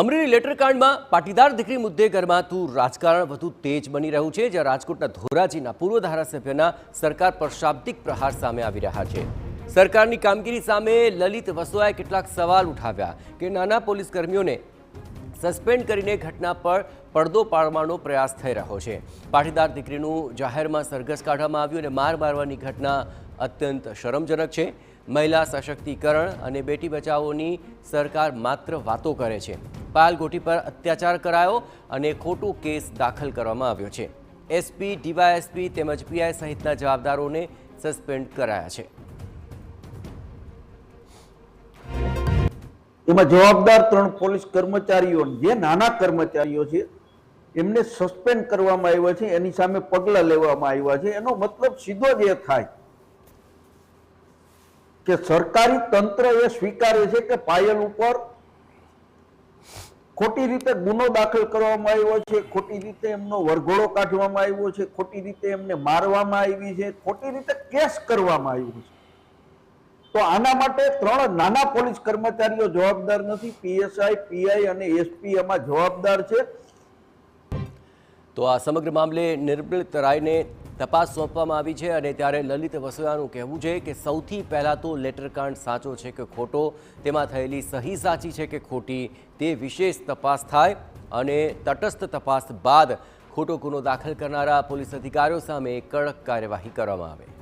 અમરેલી લેટરકાંડમાં પાટીદાર દીકરી મુદ્દે ગરમાતું રાજકારણ વધુ તેજ બની રહ્યું છે, જ્યાં રાજકોટના ધોરાજીના પૂર્વ ધારાસભ્યના સરકાર પર શાબ્દિક પ્રહાર સામે આવી રહ્યા છે। સરકારની કામગીરી સામે લલિત વસોયાએ કેટલાક સવાલ ઉઠાવ્યા કે નાના પોલીસ કર્મીઓને સસ્પેન્ડ કરીને ઘટના પર પડદો પાડવાનો પ્રયાસ થઈ રહ્યો છે। પાટીદાર દીકરીનું જાહેરમાં સરઘસ કાઢવામાં આવ્યું અને માર મારવાની ઘટના અત્યંત શરમજનક છે। મહિલા સશક્તિકરણ અને બેટી બચાવોની સરકાર માત્ર વાતો કરે છે। પાયલ ગોટી પર અત્યાચાર કરાયો અને ખોટો કેસ દાખલ કરવામાં આવ્યો છે। એસપી, ડીવાયએસપી તેમજ પીઆઈ સહિતના જવાબદારોને સસ્પેન્ડ કરાયા છે। એમાં જવાબદાર 3 પોલીસ કર્મચારીઓ જે નાના કર્મચારીઓ છે એમને સસ્પેન્ડ કરવામાં આવ્યા છે, એની સામે પગલાં લેવામાં આવ્યા છે। એનો મતલબ સીધો જ એ થાય કે સરકારી તંત્ર એ સ્વીકારે છે કે પાયલ ઉપર ખોટી રીતે ગુનો દાખલ કરવામાં આવ્યો છે, ખોટી રીતે એમનો વરઘોડો કાઢવામાં આવ્યો છે, ખોટી રીતે એમને મારવામાં આવી છે, ખોટી રીતે કેસ કરવામાં આવ્યો છે। તો આના માટે 3 નાના પોલીસ કર્મચારીઓ જવાબદાર નથી, પીએસઆઈ, પીઆઈ અને એસપી એમાં જવાબદાર છે। તો આ સમગ્ર મામલે નિર્મલ તરાઈને તપાસ સોંપવામાં આવી છે અને ત્યારે લલિત વસોયાનું કહેવું છે કે સૌથી પહેલાં તો લેટરકાંડ સાચો છે કે ખોટો, તેમાં થયેલી સહી સાચી છે કે ખોટી, તે વિશેષ તપાસ થાય અને તટસ્થ તપાસ બાદ ખોટો ગુનો દાખલ કરનારા પોલીસ અધિકારીઓ સામે કડક કાર્યવાહી કરવામાં આવે।